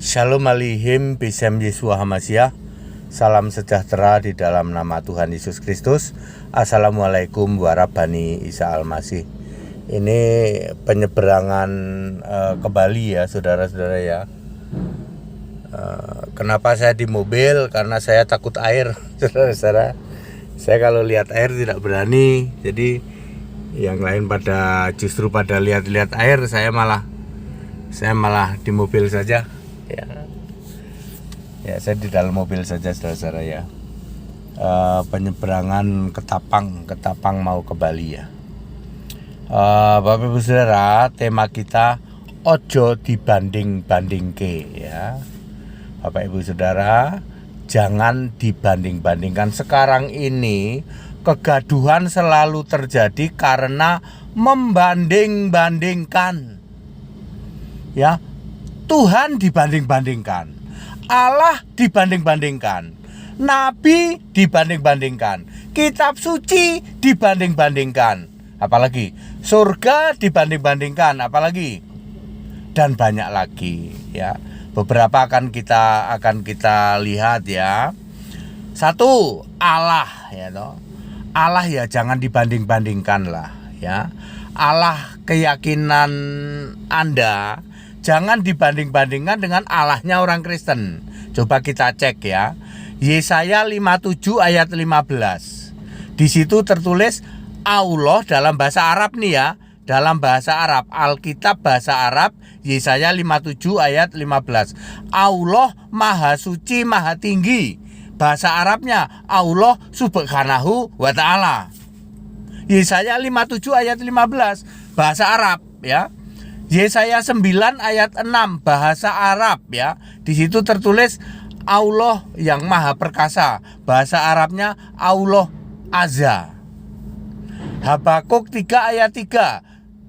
Shalom Alihim Bisem Yesua Hamasyah. Salam sejahtera di dalam nama Tuhan Yesus Kristus. Assalamualaikum warahmatullahi Isa Al-Masih. Ini penyeberangan ke Bali ya saudara-saudara ya. Kenapa saya di mobil? Karena saya takut air saudara-saudara. Saya kalau lihat air tidak berani. Jadi yang lain justru pada lihat-lihat air, saya malah di mobil saja. Ya, saya di dalam mobil saja saudara-saudara ya. Penyeberangan Ketapang mau ke Bali ya. Bapak Ibu Saudara, tema kita ojo dibanding-bandingke ya. Bapak Ibu Saudara, jangan dibanding-bandingkan. Sekarang ini kegaduhan selalu terjadi karena membanding-bandingkan. Ya, Tuhan dibanding-bandingkan, Allah dibanding-bandingkan, Nabi dibanding-bandingkan, kitab suci dibanding-bandingkan, apalagi surga dibanding-bandingkan, apalagi dan banyak lagi ya. Beberapa akan kita lihat ya. Satu, Allah ya toh. Allah ya jangan dibanding-bandingkan lah ya. Allah keyakinan Anda jangan dibanding-bandingkan dengan Allahnya orang Kristen. Coba kita cek ya. Yesaya 57 ayat 15. Di situ tertulis Allah dalam bahasa Arab nih ya. Dalam bahasa Arab, Alkitab bahasa Arab, Yesaya 57 ayat 15. Allah Maha Suci, Maha Tinggi. Bahasa Arabnya Allah Subhanahu wa Ta'ala. Yesaya 57 ayat 15 bahasa Arab ya. Yesaya 9 ayat 6 bahasa Arab ya. Di situ tertulis Allah yang Maha Perkasa. Bahasa Arabnya Allah Azza. Habakuk 3 ayat 3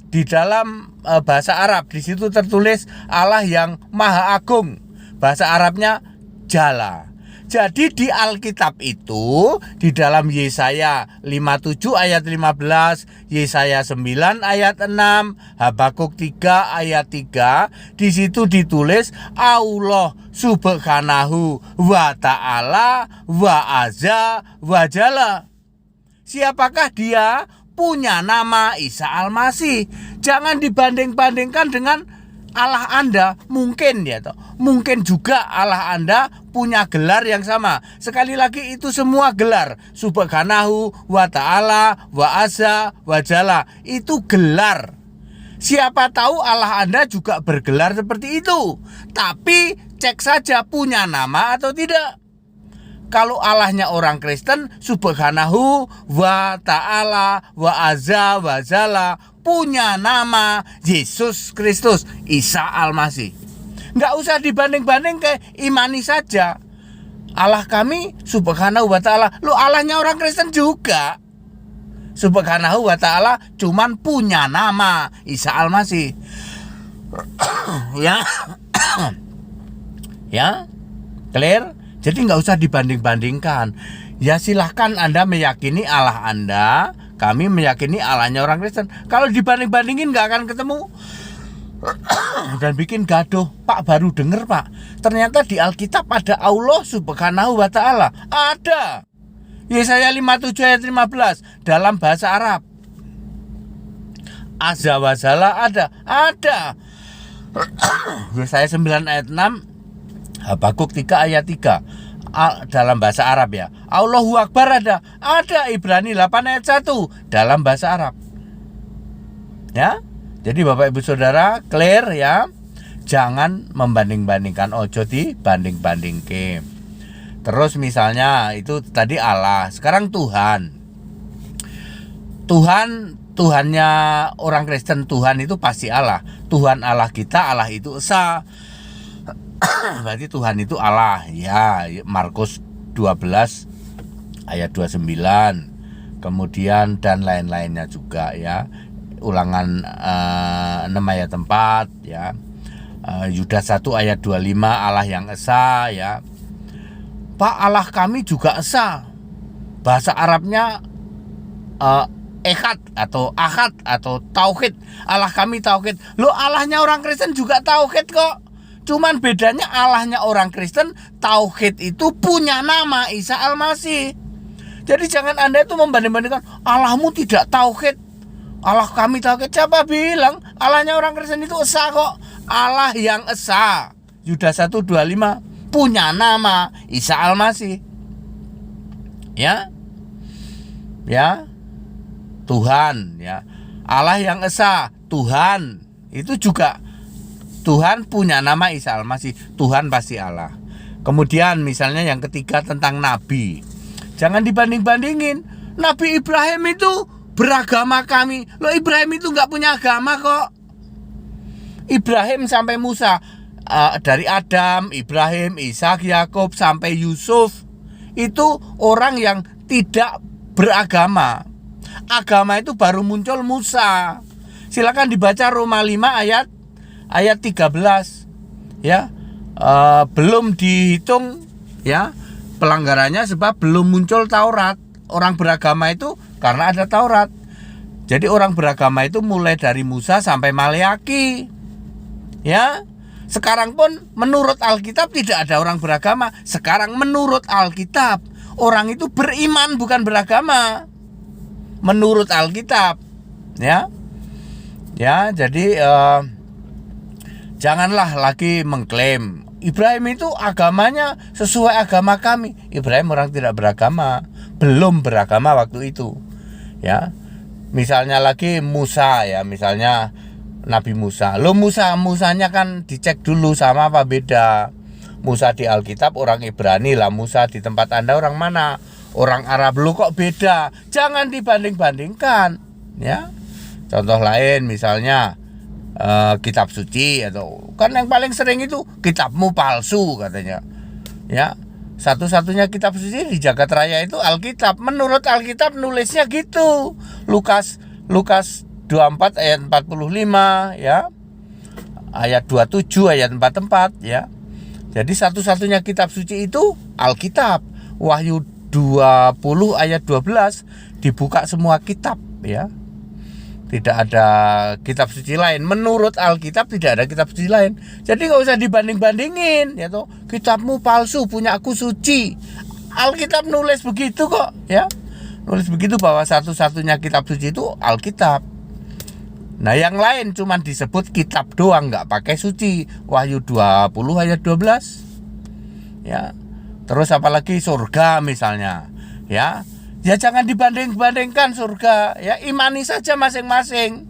di dalam bahasa Arab, di situ tertulis Allah yang Maha Agung. Bahasa Arabnya Jalla. Jadi di Alkitab itu, di dalam Yesaya 57 ayat 15, Yesaya 9 ayat 6, Habakuk 3 ayat 3, di situ ditulis Allah Subhanahu wa Ta'ala wa Azza wa Jalla. Siapakah dia? Punya nama Isa Al-Masih. Jangan dibanding-bandingkan dengan Allah Anda. Mungkin ya toh. Mungkin juga Allah Anda punya gelar yang sama. Sekali lagi itu semua gelar. Subhanahu wa Ta'ala wa Azza wa Jalla. Itu gelar. Siapa tahu Allah Anda juga bergelar seperti itu. Tapi cek saja punya nama atau tidak. Kalau Allahnya orang Kristen, Subhanahu wa Ta'ala wa Azza wa Jalla, punya nama Yesus Kristus, Isa Al-Masih. Nggak usah dibanding-banding, ke imani saja. Allah kami Subhanahu wa Ta'ala. Lu Allahnya orang Kristen juga. Subhanahu wa Ta'ala cuman punya nama Isa Al-Masih. Ya. Ya. Clear? Jadi nggak usah dibanding-bandingkan. Ya silahkan Anda meyakini Allah Anda, kami meyakini Allahnya orang Kristen. Kalau dibanding-bandingin nggak akan ketemu. Dan bikin gaduh. Pak baru dengar Pak, ternyata di Alkitab ada Allah Subhanahu wa Ta'ala. Ada. Yesaya 57 ayat 15 dalam bahasa Arab. Azza wa Jalla ada. Yesaya 9 ayat 6, Habakuk 3 ayat 3 dalam bahasa Arab ya. Allahu Akbar ada. Ibrani 8 ayat 1 dalam bahasa Arab. Ya. Jadi Bapak Ibu Saudara, clear ya. Jangan membanding-bandingkan, ojo dibanding-bandingke. Terus misalnya itu tadi Allah, sekarang Tuhan. Tuhannya orang Kristen, Tuhan itu pasti Allah. Tuhan Allah kita, Allah itu esa. Berarti Tuhan itu Allah ya. Markus 12 ayat 29. Kemudian dan lain-lainnya juga ya. Ulangan 6 ayat 4 ya. Yudas 1 ayat 25 Allah yang esa ya. Pak, Allah kami juga esa. Bahasa Arabnya Echad atau Ahad atau Tauhid. Allah kami Tauhid. Loh, Allahnya orang Kristen juga Tauhid kok. Cuman bedanya Allahnya orang Kristen, tauhid itu punya nama Isa Al-Masih. Jadi jangan Anda itu membanding-bandingkan Allahmu tidak tauhid, Allah kami tauhid. Siapa bilang? Allahnya orang Kristen itu esa kok. Allah yang esa, Yudas 1:25, punya nama Isa Al-Masih. Ya. Tuhan, ya. Allah yang esa, Tuhan. Itu juga Tuhan punya nama Isa Al-Masih. Tuhan pasti Allah. Kemudian misalnya yang ketiga tentang nabi. Jangan dibanding-bandingin. Nabi Ibrahim itu beragama kami. Loh, Ibrahim itu gak punya agama kok. Ibrahim sampai Musa, dari Adam, Ibrahim, Ishak, Yakub sampai Yusuf, itu orang yang tidak beragama. Agama itu baru muncul Musa. Silakan dibaca Roma 5 ayat 13, ya. Belum dihitung, ya, pelanggarannya sebab belum muncul Taurat. Orang beragama itu karena ada Taurat. Jadi orang beragama itu mulai dari Musa sampai Maleaki, ya. Sekarang pun menurut Alkitab tidak ada orang beragama. Sekarang menurut Alkitab orang itu beriman bukan beragama. Menurut Alkitab, ya. Ya, jadi janganlah lagi mengklaim Ibrahim itu agamanya sesuai agama kami. Ibrahim orang tidak beragama, belum beragama waktu itu, ya. Misalnya lagi Musa, ya, misalnya Nabi Musa. Lo Musanya kan dicek dulu sama apa beda. Musa di Alkitab orang Ibrani lah, Musa di tempat Anda orang mana? Orang Arab. Lo kok beda? Jangan dibanding-bandingkan, ya. Contoh lain misalnya kitab suci, atau kan yang paling sering itu kitabmu palsu katanya, ya. Satu-satunya kitab suci di jagat raya itu Alkitab. Menurut Alkitab nulisnya gitu. Lukas 24 ayat 45, ya. Ayat 27 ayat 44, ya. Jadi satu-satunya kitab suci itu Alkitab. Wahyu 20 ayat 12 dibuka semua kitab, ya. Tidak ada kitab suci lain. Menurut Alkitab tidak ada kitab suci lain. Jadi nggak usah dibanding-bandingin, ya toh. Kitabmu palsu, punya aku suci. Alkitab nulis begitu kok, ya. Nulis begitu bahwa satu-satunya kitab suci itu Alkitab. Nah, yang lain cuma disebut kitab doang, nggak pakai suci. Wahyu 20 ayat 12, ya. Terus apalagi surga misalnya, ya. Ya jangan dibanding-bandingkan surga, ya. Imani saja masing-masing,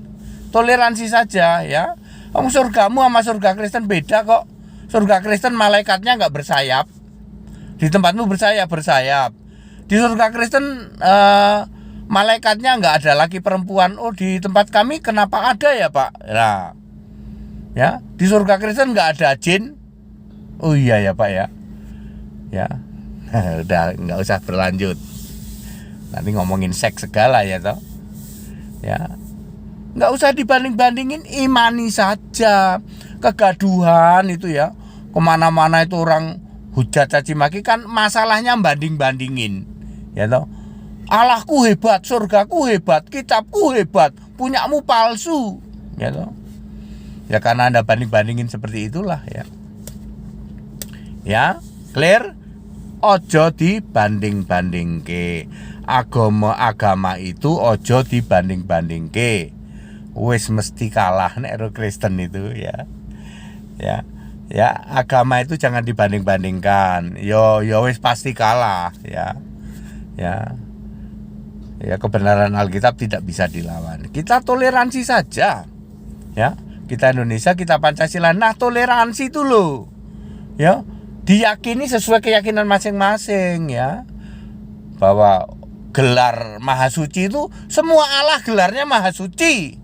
toleransi saja, ya. Surgamu sama surga Kristen beda kok. Surga Kristen malaikatnya nggak bersayap, di tempatmu bersayap. Di surga Kristen malaikatnya nggak ada laki perempuan. Oh, di tempat kami kenapa ada ya Pak? Nah, ya, di surga Kristen nggak ada jin. Oh iya ya Pak, ya. Ya, udah nggak usah berlanjut. Nanti ngomongin seks segala, ya toh. Ya, nggak usah dibanding-bandingin, imani saja. Kegaduhan itu, ya, kemana-mana itu orang hujat caci maki, kan masalahnya banding-bandingin, ya toh. Allahku hebat, surgaku hebat, kitabku hebat, punyamu palsu, ya toh. Ya karena Anda banding-bandingin seperti itulah, ya. Ya, clear? Ojo dibanding-bandingke. Agama itu ojo dibanding-bandingke. Wis mesti kalah nek ro Kristen itu, ya. Ya, agama itu jangan dibanding-bandingkan. Yo wis pasti kalah, ya. Ya, kebenaran Alkitab tidak bisa dilawan. Kita toleransi saja, ya. Kita Indonesia, kita Pancasila. Nah, toleransi itu loh, ya. Diyakini sesuai keyakinan masing-masing, ya. Bahwa gelar Maha Suci itu semua Allah gelarnya Maha Suci.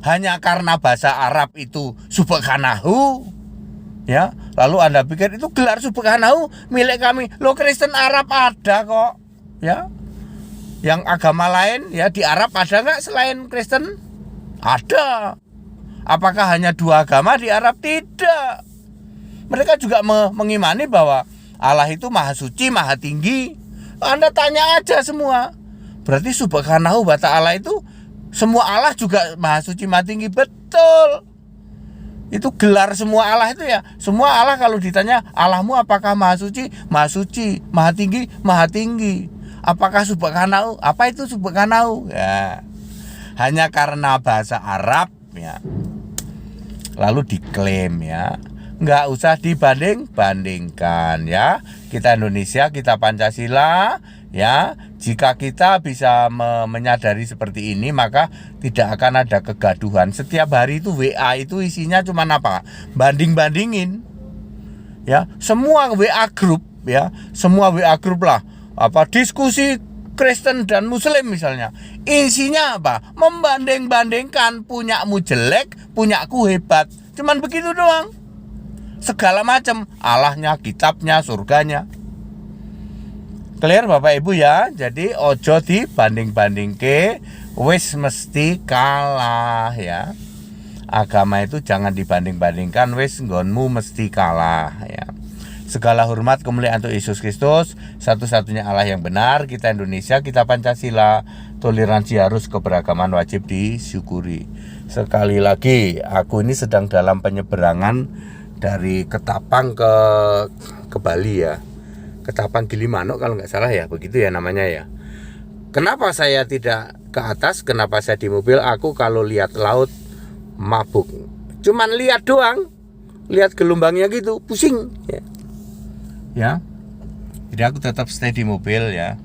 Hanya karena bahasa Arab itu Subhanahu, ya. Lalu Anda pikir itu gelar Subhanahu milik kami. Loh, Kristen Arab ada kok, ya. Yang agama lain, ya, di Arab ada nggak selain Kristen? Ada. Apakah hanya dua agama di Arab? Tidak. Mereka juga mengimani bahwa Allah itu Maha Suci, Maha Tinggi. Anda tanya aja semua. Berarti Subhanahu wa ta'ala itu semua Allah juga Maha Suci, Maha Tinggi. Betul, Itu gelar semua Allah itu ya. Semua Allah kalau ditanya Allahmu apakah maha suci? Maha suci. Maha tinggi? Maha tinggi. Apakah subhanahu? Apa itu subhanahu? Ya. Hanya karena bahasa Arab ya. Lalu diklaim ya. Nggak usah dibanding-bandingkan ya. Kita Indonesia, kita Pancasila ya. Jika kita bisa menyadari seperti ini, maka tidak akan ada kegaduhan. Setiap hari itu WA itu isinya cuma apa? Banding-bandingin. Ya, semua WA grup ya, semua WA grup lah. Apa diskusi Kristen dan Muslim misalnya. Isinya apa? Membanding-bandingkan, punyamu jelek, punyaku hebat. Cuman begitu doang. Segala macam, Allahnya, kitabnya, surganya. Clear Bapak Ibu ya. Jadi ojo dibanding-bandingke, wis mesti kalah ya. Agama itu jangan dibanding-bandingkan, wis nggonmu mesti kalah ya. Segala hormat kemuliaan untuk Yesus Kristus, satu-satunya Allah yang benar. Kita Indonesia, kita Pancasila. Toleransi harus, keberagaman wajib disyukuri. Sekali lagi, aku ini sedang dalam penyeberangan dari Ketapang ke Bali ya. Ketapang Gilimanuk kalau nggak salah ya, begitu ya namanya ya. Kenapa saya tidak ke atas? Kenapa saya di mobil? Aku kalau lihat laut mabuk. Cuman lihat doang, lihat gelombangnya gitu, pusing ya. Ya. Jadi aku tetap stay di mobil ya.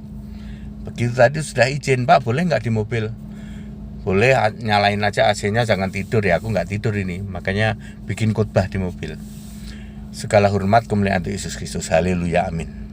Begitu tadi sudah izin, Pak, boleh nggak di mobil? Boleh, nyalain aja AC-nya, jangan tidur ya. Aku nggak tidur ini, makanya bikin khotbah di mobil. Segala hormat kemuliaan untuk Yesus Kristus. Haleluya, amin.